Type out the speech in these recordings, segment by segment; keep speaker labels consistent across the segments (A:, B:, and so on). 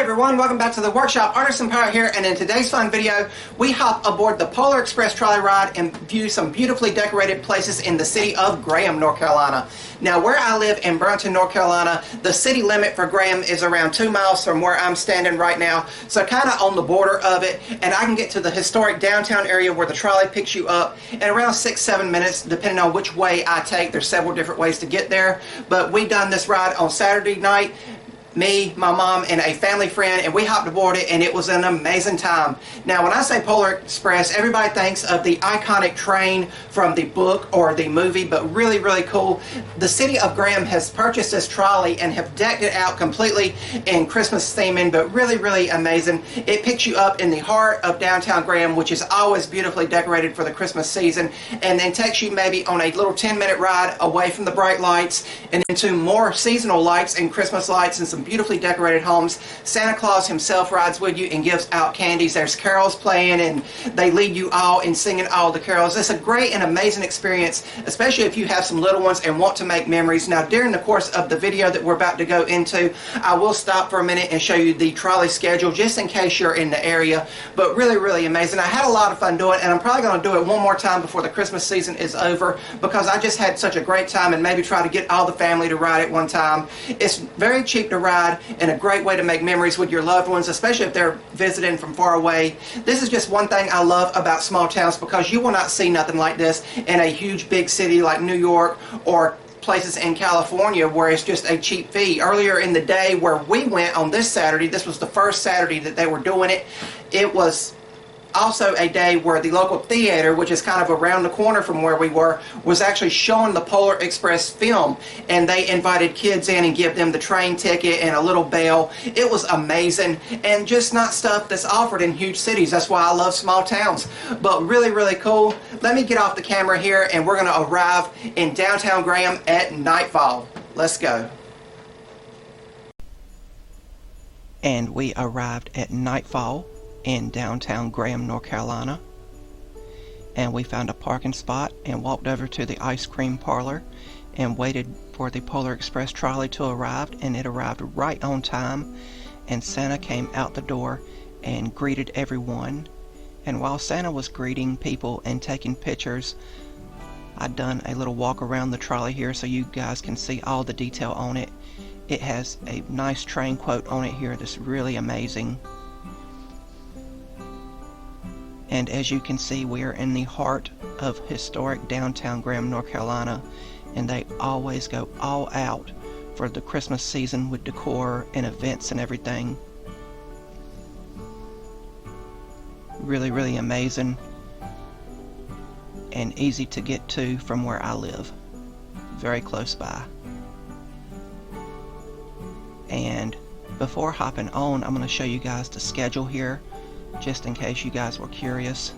A: everyone, welcome back to the workshop. Artisan Pirate here, and in today's fun video we hop aboard the Polar Express Trolley Ride and view some beautifully decorated places in the city of Graham, North Carolina. Now where I live in Burlington, North Carolina, the city limit for Graham is around 2 miles from where I'm standing right now, so kind of on the border of it, and I can get to the historic downtown area where the trolley picks you up in around 6-7 minutes depending on which way I take. There's several different ways to get there, but we done this ride on Saturday night. Me, my mom, and a family friend, and we hopped aboard it, and it was an amazing time. Now when I say Polar Express, everybody thinks of the iconic train from the book or the movie, but really cool. The city of Graham has purchased this trolley and have decked it out completely in Christmas theming, but really amazing. It picks you up in the heart of downtown Graham, which is always beautifully decorated for the Christmas season, and then takes you maybe on a little 10-minute ride away from the bright lights and into more seasonal lights and Christmas lights and some beautifully decorated homes. Santa Claus himself rides with you and gives out candies. There's carols playing and they lead you all in singing all the carols. It's a great and amazing experience, especially if you have some little ones and want to make memories. Now during the course of the video that we're about to go into, I will stop for a minute and show you the trolley schedule just in case you're in the area, but really amazing. I had a lot of fun doing it, and I'm probably going to do it one more time before the Christmas season is over because I just had such a great time, and maybe try to get all the family to ride it one time. It's very cheap to ride and a great way to make memories with your loved ones, especially if they're visiting from far away. This is just one thing I love about small towns, because you will not see nothing like this in a huge big city like New York or places in California where it's just a cheap fee. Earlier in the day where we went on this Saturday, this was the first Saturday that they were doing it, it was also a day where the local theater, which is kind of around the corner from where we were, was actually showing the Polar Express film, and they invited kids in and give them the train ticket and a little bell. It was amazing, and just not stuff that's offered in huge cities. That's why I love small towns, but really cool. Let me get off the camera here, and we're going to arrive in downtown Graham at nightfall. Let's go. And we arrived at nightfall in downtown Graham, North Carolina, and we found a parking spot and walked over to the ice cream parlor and waited for the Polar Express trolley to arrive, and it arrived right on time, and Santa came out the door and greeted everyone. And while Santa was greeting people and taking pictures, I'd done a little walk around the trolley here so you guys can see all the detail on it. It has a nice train quote on it here that's really amazing. And as you can see, we are in the heart of historic downtown Graham, North Carolina, and they always go all out for the Christmas season with decor and events and everything. Really amazing and easy to get to from where I live. Very close by. And before hopping on, I'm going to show you guys the schedule here, just in case you guys were curious.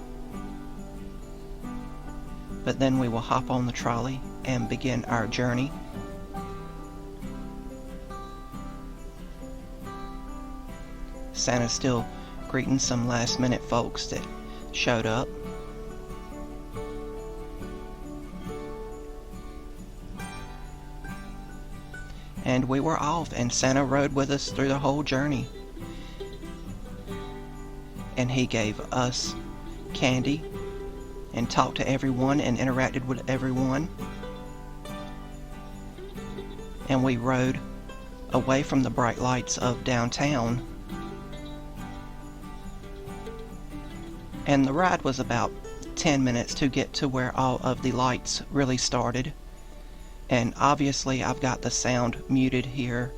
A: But then we will hop on the trolley and begin our journey. Santa's still greeting some last minute folks that showed up. And we were off, and Santa rode with us through the whole journey. And he gave us candy and talked to everyone and interacted with everyone. And we rode away from the bright lights of downtown. And the ride was about 10 minutes to get to where all of the lights really started. And obviously I've got the sound muted here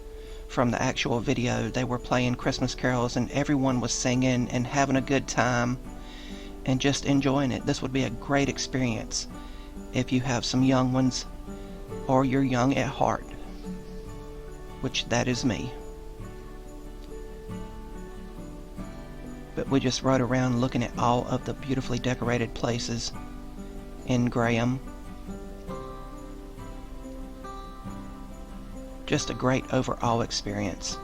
A: from the actual video. They were playing Christmas carols and everyone was singing and having a good time and just enjoying it. This would be a great experience if you have some young ones or you're young at heart, which that is me. But we just rode around looking at all of the beautifully decorated places in Graham. Just a great overall experience.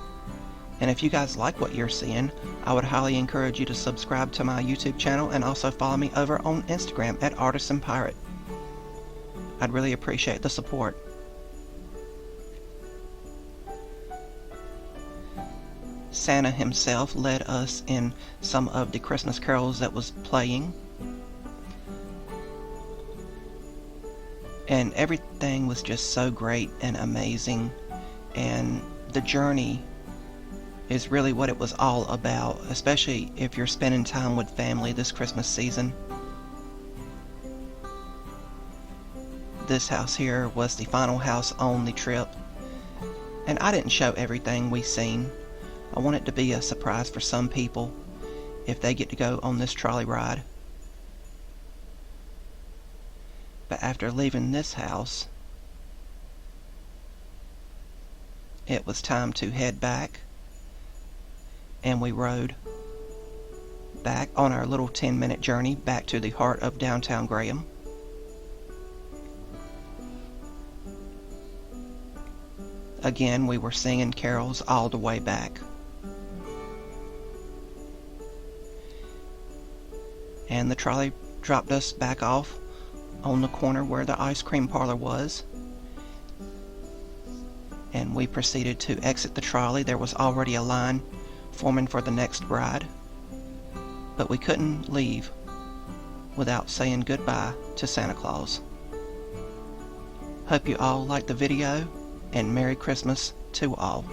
A: And if you guys like what you're seeing, I would highly encourage you to subscribe to my YouTube channel and also follow me over on Instagram at Artisan Pirate. I'd really appreciate the support. Santa himself led us in some of the Christmas carols that was playing. And everything was just so great and amazing, and the journey is really what it was all about, especially if you're spending time with family this Christmas season. This house here was the final house on the trip, and I didn't show everything we seen. I want it to be a surprise for some people if they get to go on this trolley ride. But after leaving this house, it was time to head back, and we rode back on our little 10-minute journey back to the heart of downtown Graham. Again, we were singing carols all the way back. And the trolley dropped us back off on the corner where the ice cream parlor was, and we proceeded to exit the trolley. There was already a line forming for the next ride, but we couldn't leave without saying goodbye to Santa Claus. Hope you all liked the video, and Merry Christmas to all.